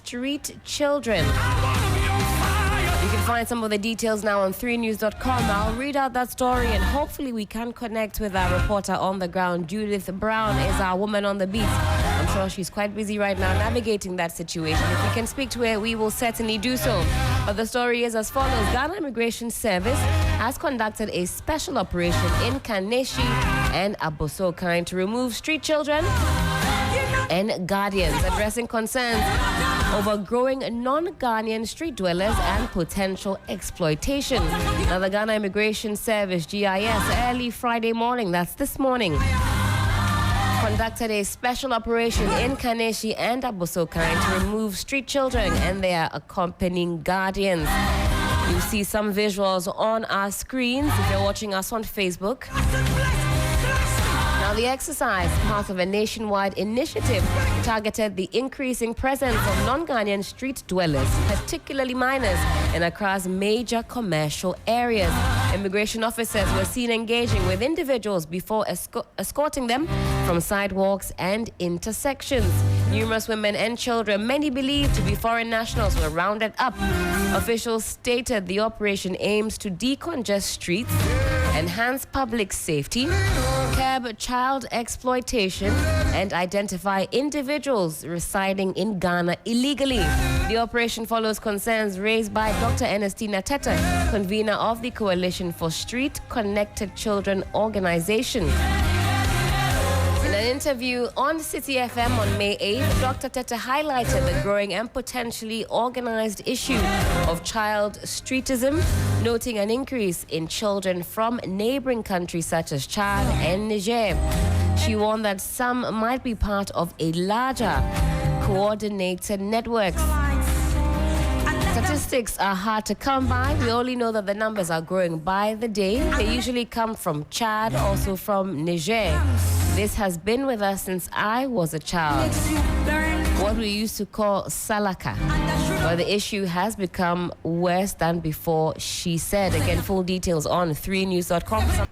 street children. You can find some of the details now on 3news.com. I'll read out that story and hopefully we can connect with our reporter on the ground. Judith Brown is our woman on the beat. I'm sure she's quite busy right now navigating that situation. If we can speak to her, we will certainly do so. But the story is as follows. Ghana Immigration Service has conducted a special operation in Kaneshie and Abossey Okai to remove street children and guardians, addressing concerns over growing non-Ghanaian street dwellers and potential exploitation. Now, the Ghana Immigration Service, GIS, early Friday morning, that's this morning, conducted a special operation in Kaneshie and Abossey Okai to remove street children and their accompanying guardians. You see some visuals on our screens if you're watching us on Facebook. Now, the exercise, part of a nationwide initiative, targeted the increasing presence of non-Ghanaian street dwellers, particularly minors, in Accra's major commercial areas. Immigration officers were seen engaging with individuals before escorting them from sidewalks and intersections. Numerous women and children, many believed to be foreign nationals, were rounded up. Officials stated the operation aims to decongest streets, enhance public safety, curb child exploitation, and identify individuals residing in Ghana illegally. The operation follows concerns raised by Dr. Ernestina Teta, convener of the Coalition for Street Connected Children organization. In an interview on City FM on May 8th, Dr. Teta highlighted the growing and potentially organized issue of child streetism, noting an increase in children from neighboring countries such as Chad and Niger. She warned that some might be part of a larger, coordinated network. Statistics are hard to come by. We only know that the numbers are growing by the day. They usually come from Chad, also from Niger. This has been with us since I was a child, what we used to call Salaka. But the issue has become worse than before, she said. Again, full details on 3news.com.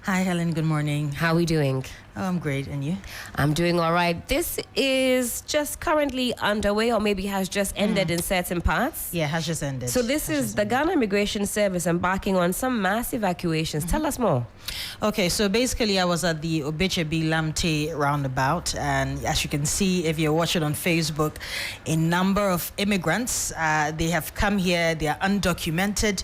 Hi, Helen. Good morning. How are we doing? Oh, I'm great. And you? I'm doing all right. This is just currently underway or maybe has just ended in certain parts. Yeah, has just ended. So this is the Ghana Immigration Service embarking on some mass evacuations. Tell us more. Okay, so basically I was at the Obechebi Lamte roundabout, and as you can see, if you're watching on Facebook, a number of immigrants, they have come here, they are undocumented.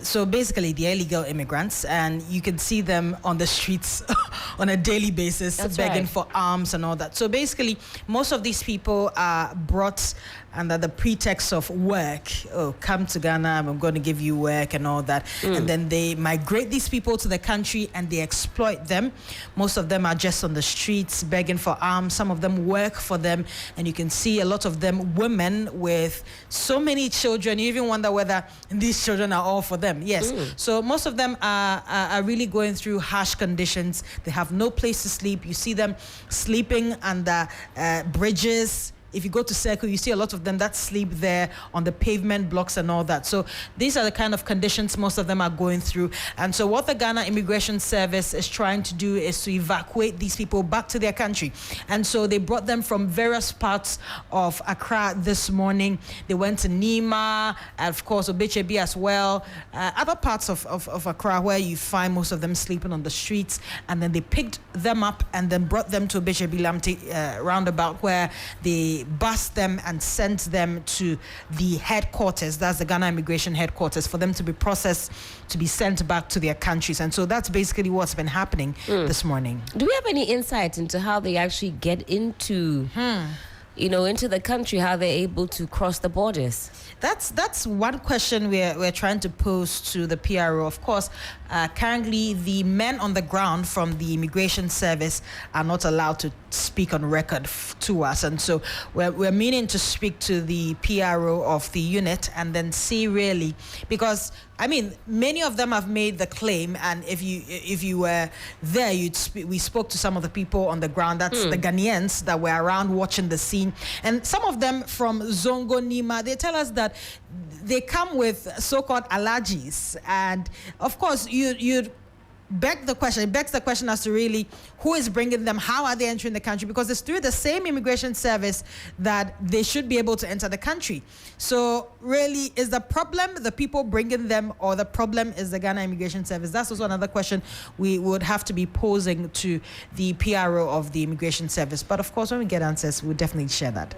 So basically they're illegal immigrants, and you can see them on the streets on a daily basis. That's begging right. for alms and all that. So basically most of these people are brought under the pretext of work. Oh, come to Ghana, I'm going to give you work and all that. And then they migrate these people to the country and they exploit them. Most of them are just on the streets begging for alms. Some of them work for them, and you can see a lot of them women with so many children. You even wonder whether these children are all for them. Yes. So most of them are really going through harsh conditions. They have no place to sleep. You see them sleeping under bridges. If you go to Circle, you see a lot of them that sleep there on the pavement blocks and all that. So these are the kind of conditions most of them are going through. And so what the Ghana Immigration Service is trying to do is to evacuate these people back to their country. And so they brought them from various parts of Accra this morning. They went to Nima, and of course Obechebi as well, other parts of Accra where you find most of them sleeping on the streets. And then they picked them up and then brought them to Obechebi Lamte roundabout, where they bust them and sent them to the headquarters. That's the Ghana Immigration Headquarters, for them to be processed, to be sent back to their countries. And so that's basically what's been happening this morning. Do we have any insight into how they actually get into, into the country, how they're able to cross the borders? That's one question we're trying to pose to the PRO. Of course, currently the men on the ground from the Immigration Service are not allowed to speak on record to us, and so we're meaning to speak to the PRO of the unit and then see really, because I mean many of them have made the claim, and if you were there, we spoke to some of the people on the ground. That's the Ghanaians that were around watching the scene, and some of them from Zongo, Nima, they tell us that they come with so-called allergies, and of course you'd begs the question as to really who is bringing them, how are they entering the country, because it's through the same immigration service that they should be able to enter the country. So really, is the problem the people bringing them, or the problem is the Ghana Immigration Service? That's also another question we would have to be posing to the PRO of the Immigration Service. But of course, when we get answers, we'll definitely share that.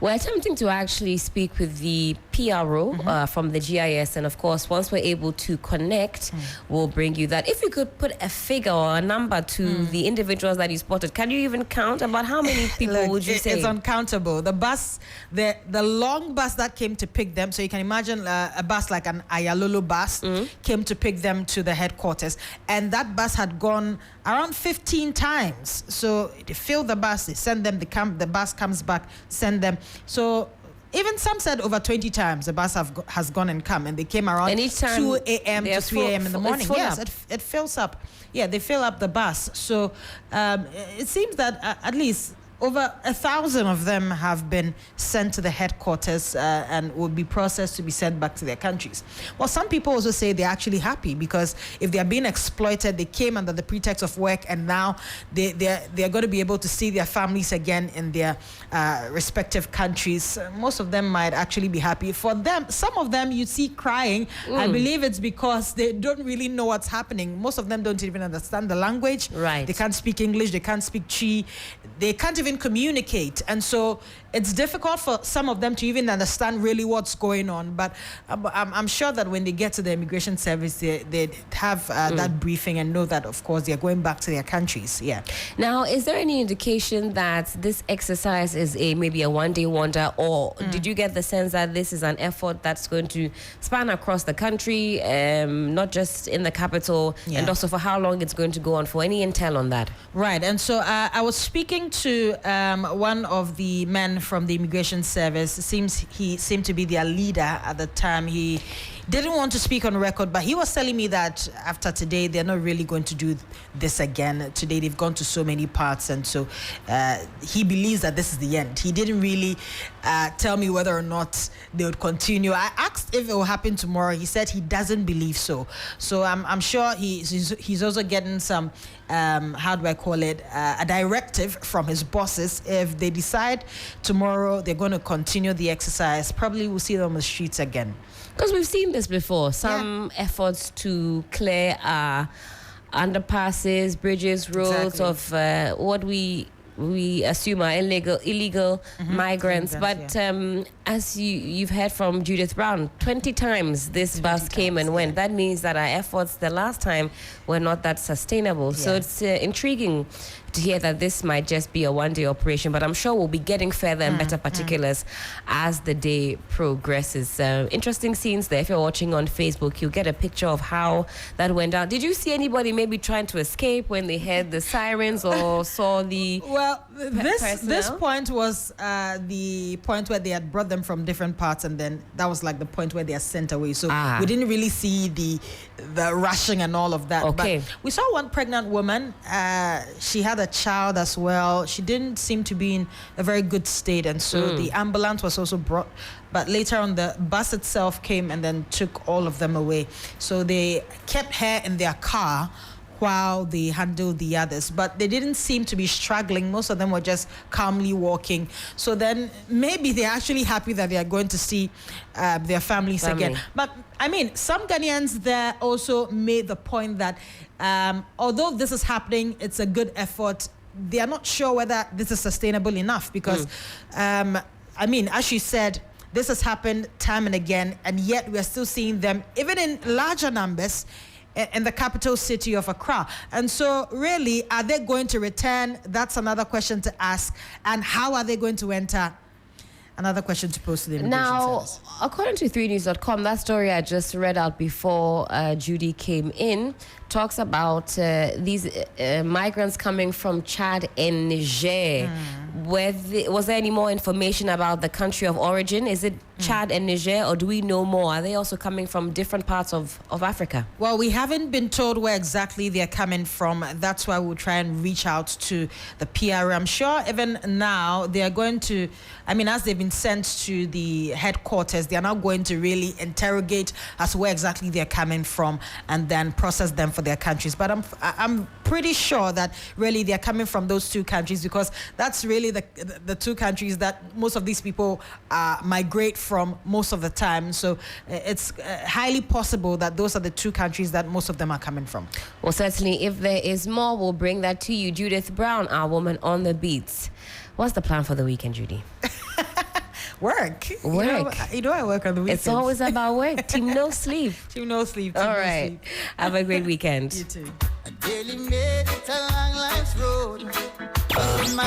We're attempting to actually speak with the PRO from the GIS, and of course, once we're able to connect, we'll bring you that. If you could put a figure or a number to the individuals that you spotted, can you even count about how many people would you say? It's uncountable. The bus, the long bus that came to pick them, so you can imagine a bus like an Ayalulu bus came to pick them to the headquarters, and that bus had gone around 15 times. So they fill the bus, they send them, the bus comes back, send them. So even some said over 20 times the bus has gone and come, and they came around 2 a.m. to 3 a.m. in the morning. Yes, it fills up. Yeah, they fill up the bus. So it seems that at least over 1,000 of them have been sent to the headquarters and will be processed to be sent back to their countries. Well, some people also say they're actually happy, because if they're being exploited, they came under the pretext of work, and now they're going to be able to see their families again in their respective countries. Most of them might actually be happy. For them, some of them you see crying. I believe it's because they don't really know what's happening. Most of them don't even understand the language. Right. They can't speak English. They can't speak Chi. They can't even communicate, and so it's difficult for some of them to even understand really what's going on. But I'm sure that when they get to the immigration service, they have that briefing and know that, of course, they're going back to their countries. Yeah. Now, is there any indication that this exercise is maybe a one-day wonder, or did you get the sense that this is an effort that's going to span across the country, not just in the capital, and also for how long it's going to go on for? Any intel on that? Right. And so I was speaking to one of the men from the immigration service. He seemed to be their leader at the time. He didn't want to speak on record, but he was telling me that after today, they're not really going to do this again. Today, they've gone to so many parts, and so he believes that this is the end. He didn't really tell me whether or not they would continue. I asked if it will happen tomorrow. He said he doesn't believe so. So I'm sure he's also getting some, how do I call it, a directive from his bosses. If they decide tomorrow they're going to continue the exercise, probably we'll see them on the streets again. Because we've seen this before, some efforts to clear underpasses, bridges, roads of what we assume are illegal migrants. But as you've heard from Judith Brown, 20 times this bus came and went. That means that our efforts the last time were not that sustainable. So it's intriguing to hear that this might just be a one-day operation, but I'm sure we'll be getting further and better particulars as the day progresses. Interesting scenes there. If you're watching on Facebook, you'll get a picture of how that went down. Did you see anybody maybe trying to escape when they heard the sirens or saw the this point was the point where they had brought them from different parts, and then that was like the point where they are sent away. So we didn't really see the rushing and all of that. Okay. But we saw one pregnant woman. She had a child as well. She didn't seem to be in a very good state, and so the ambulance was also brought. But later on, the bus itself came and then took all of them away. So they kept her in their car while they handled the others, but they didn't seem to be struggling. Most of them were just calmly walking. So then maybe they're actually happy that they are going to see their families again. But I mean, some Ghanaians there also made the point that although this is happening, it's a good effort. They are not sure whether this is sustainable enough, because I mean, as you said, this has happened time and again, and yet we are still seeing them even in larger numbers in the capital city of Accra. And so really, are they going to return? That's another question to ask. And how are they going to enter? Another question to pose to the immigration service. Now, according to 3news.com, that story I just read out before Judy came in talks about these migrants coming from Chad and Niger. Was there any more information about the country of origin? Is it Chad and Niger, or do we know more? Are they also coming from different parts of Africa? Well, we haven't been told where exactly they're coming from. That's why we'll try and reach out to the PR. I'm sure even now they are going to, as they've been sent to the headquarters, they are now going to really interrogate as to where exactly they're coming from and then process them for their countries. But I'm pretty sure that really they're coming from those two countries, because that's really the two countries that most of these people migrate from most of the time. So it's highly possible that those are the two countries that most of them are coming from. Well, certainly, if there is more, we'll bring that to you. Judith Brown, our woman on the beats. What's the plan for the weekend, Judy? Work. Work. You know I work on the weekends. It's always about work. Team no sleep. Team no sleep. All right. Have a great weekend. You too. I daily made it a long life's road.